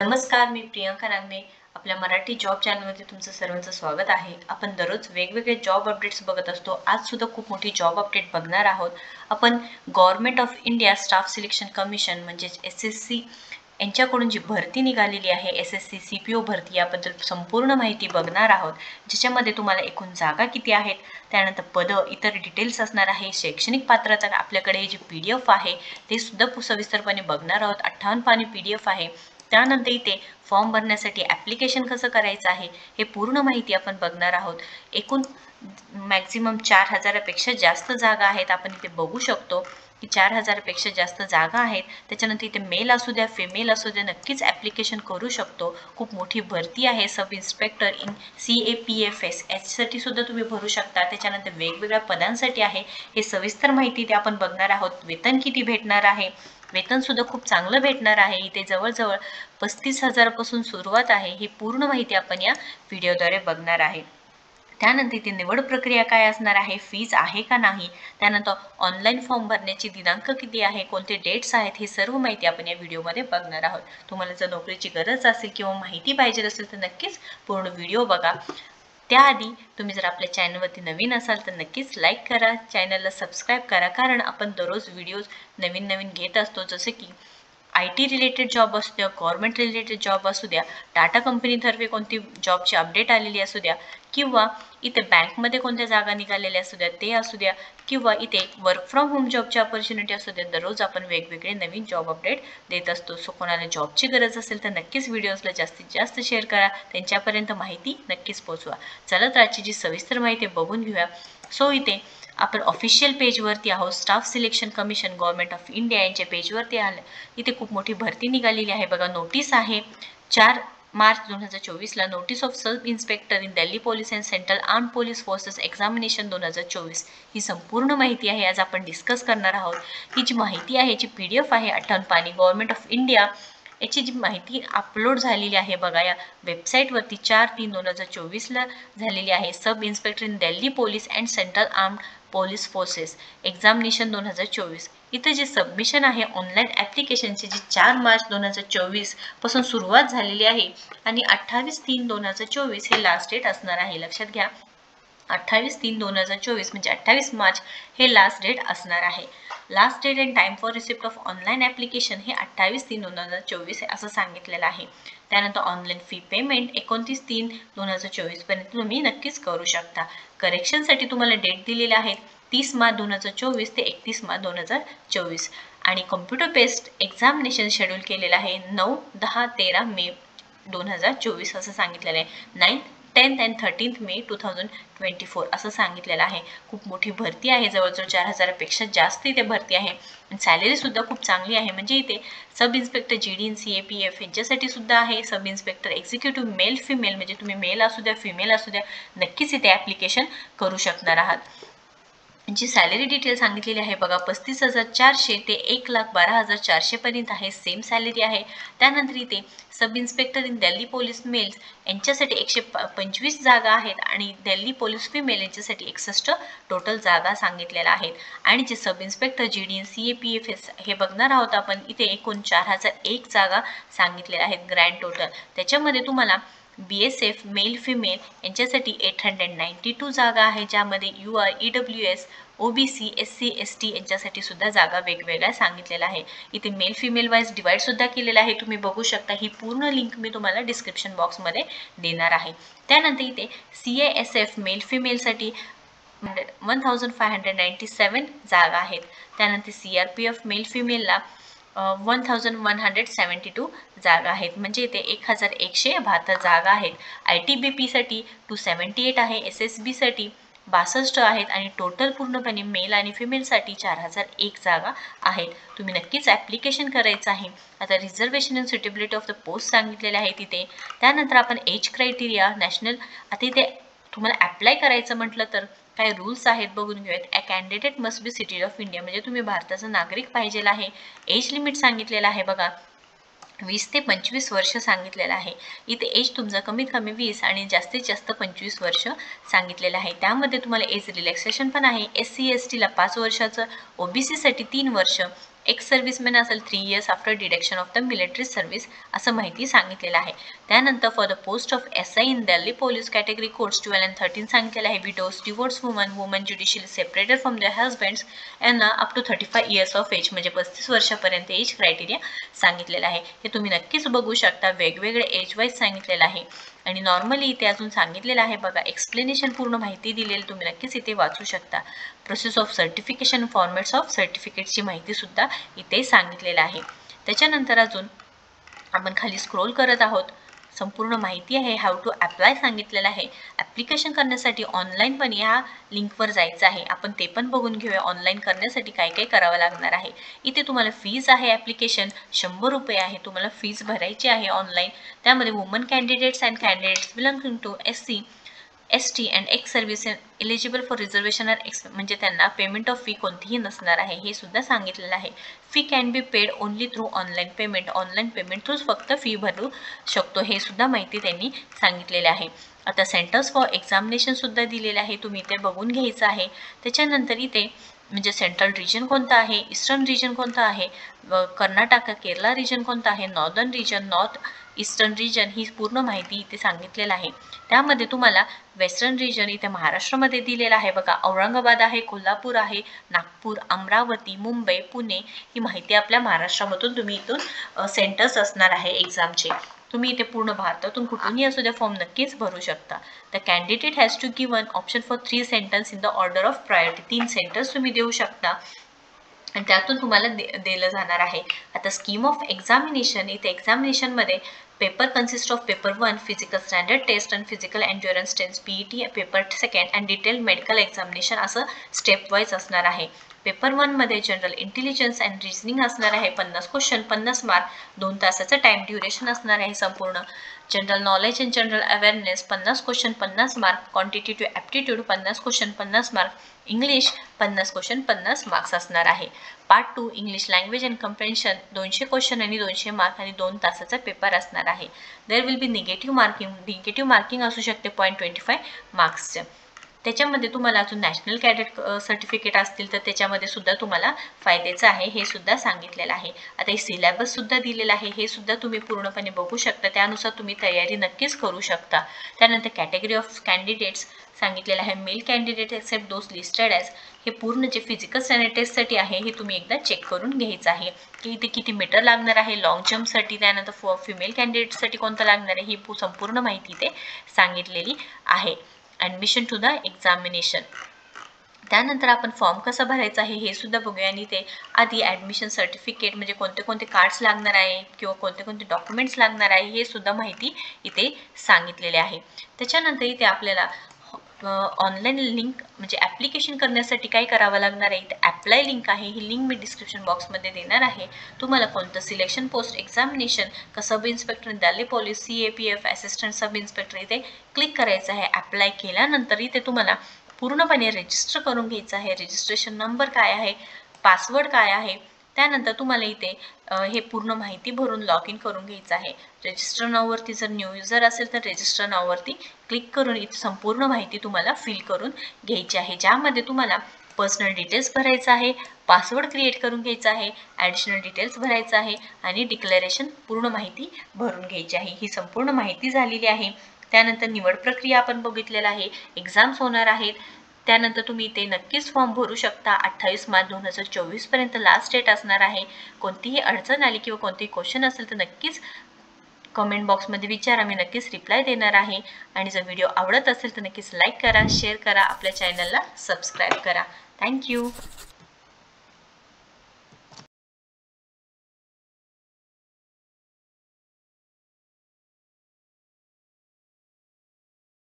नमस्कार, मी प्रियंका नागने. आपल्या मराठी जॉब चॅनलमध्ये तुमचं सर्वांचं स्वागत आहे. आपण दररोज वेगवेगळे जॉब अपडेट्स बघत असतो. आज सुद्धा खूप मोठी जॉब अपडेट बघणार आहोत. आपण government of India staff selection commission म्हणजेच SSC यांच्याकडून जी भरती निघालेली आहे, SSC CPO भरती, याबद्दल संपूर्ण माहिती बघणार आहोत. ज्याच्यामध्ये तुम्हाला एकूण जागा किती आहेत, त्यानंतर पदं, इतर डिटेल्स असणार आहे. शैक्षणिक पात्रता आपल्याकडे हे जे PDF आहे ते सुद्धा सविस्तरपणे बघणार आहोत. 58 पानी PDF आहे. त्यानंतर इथे फॉर्म भरण्यासाठी ॲप्लिकेशन कसं करायचं आहे हे पूर्ण माहिती आपण बघणार आहोत. एकूण मॅक्झिमम 4000पेक्षा जास्त जागा आहेत. आपण इथे बघू शकतो की 4000पेक्षा जास्त जागा आहेत. त्याच्यानंतर इथे मेल असू द्या, फिमेल असू द्या, नक्कीच ॲप्लिकेशन करू शकतो. खूप मोठी भरती आहे. सब इन्स्पेक्टर इन CAPFS याच्यासाठी सुद्धा तुम्ही भरू शकता. त्याच्यानंतर वेगवेगळ्या पदांसाठी आहे. हे सविस्तर माहिती इथे आपण बघणार आहोत. वेतन किती भेटणार आहे, वेतन सुद्धा खूप चांगलं भेटणार आहे. इथे जवळजवळ 35,000 पासून सुरुवात आहे. ही पूर्ण माहिती आपण या व्हिडिओद्वारे बघणार आहे. त्यानंतर इथे निवड प्रक्रिया काय असणार आहे, फीज आहे का नाही, त्यानंतर ऑनलाईन फॉर्म भरण्याची दिनांक किती आहे, कोणते डेट्स आहेत, हे सर्व माहिती आपण या व्हिडिओमध्ये बघणार आहोत. तुम्हाला जर नोकरीची गरज असेल किंवा माहिती पाहिजे असेल तर नक्कीच पूर्ण व्हिडिओ बघा. त्याआधी तुम्ही जर आपल्या चॅनलवरती नवीन असाल तर नक्कीच लाईक करा, चॅनलला सबस्क्राईब करा, कारण आपण दररोज व्हिडिओज नवीन घेत असतो. जसे की IT रिलेटेड जॉब असू द्या, गव्हर्नमेंट रिलेटेड जॉब असू द्या, टाटा कंपनीतर्फे कोणती जॉबची अपडेट आलेली असू द्या, किंवा इथे बँकमध्ये कोणत्या जागा निघालेल्या असू द्या ते असू द्या, किंवा इथे वर्क फ्रॉम होम जॉबची ऑपॉर्च्युनिटी असू द्या. दररोज आपण वेगवेगळे नवीन जॉब अपडेट देत असतो. सो कोणाला जॉबची गरज असेल तर नक्कीच व्हिडिओजला जास्तीत जास्त शेअर करा, त्यांच्यापर्यंत माहिती नक्कीच पोहोचवा. चला तर आजची जी सविस्तर माहिती बघून घेऊया. सो इथे आपण ऑफिशियल पेजवरती आहोत. Staff selection commission government of India यांच्या पेजवरती आलं. इथे खूप मोठी भरती निघालेली आहे बघा. नोटीस आहे 4 मार्च 2024ला, notice of sub inspector in Delhi police and central arm police forces examination 2024. ही संपूर्ण माहिती आहे आज आपण डिस्कस करणार आहोत. ही जी माहिती आहे, याची PDF आहे 58 पानी. गव्हर्नमेंट ऑफ इंडिया याची जी माहिती अपलोड झालेली आहे बघा या वेबसाईटवरती 4/3/2024ला झालेली आहे. सब inspector in Delhi police and central arm police forces examination 2024. इथे जे सबमिशन आहे ऑनलाईन ॲप्लिकेशनची, जी 4 मार्च 2024 पासून सुरुवात झालेली आहे आणि 28/3/2024 हे लास्ट डेट असणार आहे. लक्षात घ्या, 28/3/2024 म्हणजे 28 मार्च हे लास्ट डेट असणार आहे. Last date and time for receipt of online application हे 28/3/2024 असं सांगितलेलं आहे. त्यानंतर ऑनलाईन फी पेमेंट 29/3/2024 पर्यंत तुम्ही नक्कीच करू शकता. करेक्शनसाठी तुम्हाला डेट दिलेले आहेत 30 मार्च 2024 ते 31 मार्च 2024 आणि कम्प्युटर बेस्ड एक्झामिनेशन शेड्यूल केलेलं आहे 9, 10, 13 मे 2024 असं सांगितलेलं आहे. 9, 10 and 13 मे 2024 असं सांगितलेलं आहे. खूप मोठी भरती आहे. जवळजवळ 4000पेक्षा जास्त इथे भरती आहे. सॅलरी सुद्धा खूप चांगली आहे. म्हणजे इथे sub inspector GD and CAPF यांच्यासाठी सुद्धा आहे. Sub inspector executive male female, म्हणजे तुम्ही मेल असू द्या फिमेल असू द्या, नक्कीच इथे ॲप्लिकेशन करू शकणार आहात. जी सॅलरी डिटेल सांगितलेली आहे बघा, 35,400 ते 1,12,400 पर्यंत आहे. सेम सॅलरी आहे. त्यानंतर इथे sub inspector in Delhi police males यांच्यासाठी 125 जागा आहेत आणि दिल्ली पोलीस फिमेल यांच्यासाठी 61 टोटल जागा सांगितलेल्या आहेत. आणि जे sub inspector GD and CAPF हे बघणार आहोत आपण, इथे एकूण 4001 जागा सांगितलेल्या आहेत ग्रँड टोटल. त्याच्यामध्ये तुम्हाला BSF मेल फिमेल यांच्यासाठी 892 जागा आहे, ज्यामध्ये UR, EWS, OBC, SC, ST यांच्यासाठी सुद्धा जागा वेगवेगळ्या सांगितलेल्या आहे. इथे मेल फिमेल वाईज डिवाइड सुद्धा केलेला आहे, तुम्ही बघू शकता. ही पूर्ण लिंक मी तुम्हाला डिस्क्रिप्शन बॉक्समध्ये देणार आहे. त्यानंतर इथे CASF मेल फिमेलसाठी 1597 जागा आहेत. त्यानंतर CRPF मेल फिमेलला 1172 जागा आहेत. म्हणजे इथे 1172 जागा आहेत. ITBP साठी 278 आहे. SSB साठी 62 आहेत आणि टोटल पूर्णपणे मेल आणि फिमेलसाठी 4001 जागा आहेत. तुम्ही नक्कीच ॲप्लिकेशन करायचं आहे. आता reservation and suitability of the post सांगितलेले आहे तिथे. त्यानंतर आपण एज क्रायटेरिया नॅशनल, आता इथे तुम्हाला अप्लाय करायचं म्हटलं तर काय रूल्स आहेत बघून घेऊयात. A candidate must be citizen of India, म्हणजे तुम्ही भारताचा नागरिक पाहिजेला आहे. एज लिमिट सांगितलेलं आहे बघा, 20 ते 25 वर्ष सांगितलेलं आहे. इथे एज तुमचं कमीत कमी 20 आणि जास्तीत जास्त 25 वर्ष सांगितलेलं आहे. त्यामध्ये तुम्हाला एज रिलॅक्सेशन पण आहे. SC STला 5 वर्षाचं, OBC साठी 3 वर्ष, एक्स सर्व्हिसमॅन असेल 3 years after deduction of the military service असं माहिती सांगितलेलं आहे. त्यानंतर for the post of SI in Delhi police category codes 12 and 13 सांगितलेलं आहे. Widows, divorce woman judicially separated from their husbands यांना up to 35 years of age म्हणजे 35 वर्षापर्यंत एज क्रायटेरिया सांगितलेलं आहे. हे तुम्ही नक्कीच बघू शकता. वेगवेगळे एज वाईज सांगितलेलं आहे आणि नॉर्मली इथे अजून सांगितलेलं आहे बघा. एक्सप्लेनेशन पूर्ण माहिती दिलेली तुम्ही नक्कीच इथे वाचू शकता. Process of certification, formats of सर्टिफिकेटची माहिती सुद्धा इथे सांगितलेलं आहे. त्याच्यानंतर अजून आपण खाली स्क्रोल करत आहोत. संपूर्ण माहिती आहे. हाऊ टू अप्लाय सांगितलेलं आहे. ॲप्लिकेशन करण्यासाठी ऑनलाईन पण या लिंकवर जायचं आहे. आपण ते पण बघून घेऊया ऑनलाईन करण्यासाठी काय काय करावं लागणार आहे. इथे तुम्हाला फीज आहे. ॲप्लिकेशन 100 रुपये आहे. तुम्हाला फीज भरायची आहे ऑनलाईन. त्यामध्ये women candidates and candidates belonging to SC ST and ex service eligible for reservation are ex म्हणजे त्यांना पेमेंट ऑफ फी कोणतीही नसणार आहे हे सुद्धा सांगितलेलं आहे. Fee can be paid only through online payment. Online payment थ्रूच फक्त फी भरू शकतो हे सुद्धा माहिती त्यांनी सांगितलेली आहे. आता सेंटर्स फॉर एक्झामिनेशन सुद्धा दिलेले आहे. तुम्ही इथे बघून घ्यायचं आहे. त्याच्यानंतर इथे म्हणजे सेंट्रल रिजन कोणता आहे, ईस्टर्न रिजन कोणता आहे, कर्नाटक केरला रिजन कोणता आहे, northern region, north eastern region ही पूर्ण माहिती इथे सांगितलेलं आहे. त्यामध्ये तुम्हाला वेस्टर्न रिजन इथे महाराष्ट्रामध्ये दिलेला आहे बघा. औरंगाबाद आहे, कोल्हापूर आहे, नागपूर, अमरावती, मुंबई, पुणे ही माहिती आपल्या महाराष्ट्रामधून तुम्ही इथून सेंटर्स असणार आहे एक्झामचे. तुम्ही इथे पूर्ण भारतातून कुठूनही असू द्या फॉर्म नक्कीच भरू शकता. The candidate has to given option for 3 centres in the order of priority. 3 centres तुम्ही देऊ शकता आणि त्यातून तुम्हाला दिलं जाणार आहे. आता स्कीम ऑफ एक्झामिनेशन इथे एक्झामिनेशनमध्ये paper consist of paper 1 physical standard test and physical endurance test PET, paper 2 and detail medical examination असं स्टेप वाईज असणार आहे. पेपर 1 मध्ये जनरल इंटेलिजन्स अँड रिझनिंग असणार आहे. 50 क्वेश्चन 50 मार्क, 2 तासाचं टाइम ड्युरेशन असणार आहे संपूर्ण. General knowledge and general awareness 50 question 50 mark, quantitative aptitude 50 question 50 mark, English 50 question 50 marks असणार आहे. Part 2 English language and comprehension 200 question आणि 200 मार्क आणि 2 तासाचा पेपर असणार आहे. There will be negative marking असू शकते 0.25 मार्क्सचे. त्याच्यामध्ये तुम्हाला अजून नॅशनल कॅडेट सर्टिफिकेट असतील तर त्याच्यामध्ये सुद्धा तुम्हाला फायद्याचं आहे हे सुद्धा सांगितलेलं आहे. आता हे सिलेबस सुद्धा दिलेलं आहे. हे सुद्धा तुम्ही पूर्णपणे बघू शकता. त्यानुसार तुम्ही तयारी नक्कीच करू शकता. त्यानंतर कॅटेगरी ऑफ कॅन्डिडेट्स सांगितलेलं आहे. Male candidate except those listed as. हे पूर्ण जे फिजिकल स्टँडर्ड टेस्टसाठी आहे हे तुम्ही एकदा चेक करून घ्यायचं आहे की इथे किती मीटर लागणार आहे लॉंग जम्पसाठी. त्यानंतर फिमेल कॅन्डिडेटसाठी कोणतं लागणार आहे ही संपूर्ण माहिती इथे सांगितलेली आहे. Admission to the examination. त्यानंतर आपण फॉर्म कसा भरायचा आहे हे सुद्धा बघूया आणि ते आधी ॲडमिशन सर्टिफिकेट म्हणजे कोणते कोणते कार्ड्स लागणार आहे किंवा कोणते कोणते डॉक्युमेंट्स लागणार आहे हे सुद्धा माहिती इथे सांगितलेले आहे. त्याच्यानंतर इथे आपल्याला ऑनलाईन लिंक म्हणजे ॲप्लिकेशन करण्यासाठी काय करावं लागणार आहे. इथे अप्लाय लिंक आहे. ही लिंक मी डिस्क्रिप्शन बॉक्समध्ये देणार आहे. तुम्हाला कोणतं सिलेक्शन पोस्ट एक्झामिनेशन का sub inspector Delhi police, CAPF assistant sub inspector इथे क्लिक करायचं आहे. अप्लाय केल्यानंतर इथे तुम्हाला पूर्णपणे रजिस्टर करून घ्यायचं आहे. रजिस्ट्रेशन नंबर काय आहे, पासवर्ड काय आहे, त्यानंतर तुम्हाला इथे हे पूर्ण माहिती भरून लॉग इन करून घ्यायचं आहे. रजिस्टर नाववरती जर न्यू युजर असेल तर रजिस्टर नाववरती क्लिक करून इथे संपूर्ण माहिती तुम्हाला फिल करून घ्यायची आहे. ज्यामध्ये तुम्हाला पर्सनल डिटेल्स भरायचं आहे, पासवर्ड क्रिएट करून घ्यायचा आहे, ॲडिशनल डिटेल्स भरायचं आहे आणि डिक्लेरेशन पूर्ण माहिती भरून घ्यायची आहे. ही संपूर्ण माहिती झालेली आहे. त्यानंतर निवड प्रक्रिया आपण बघितलेला आहे. एक्झाम्स होणार आहेत. त्यानंतर तुम्ही ते नक्कीच फॉर्म भरू शकता. 28 मार्च 2024 पर्यंत लास्ट डेट असणार आहे. कोणतीही अडचण आली किंवा कोणतेही क्वेश्चन असेल तर नक्कीच कमेंट बॉक्समध्ये विचारा. मी नक्कीच रिप्लाय देणार आहे. आणि जर व्हिडिओ आवडत असेल तर नक्कीच लाईक करा, शेअर करा, आपल्या चॅनलला सबस्क्राईब करा. थँक्यू.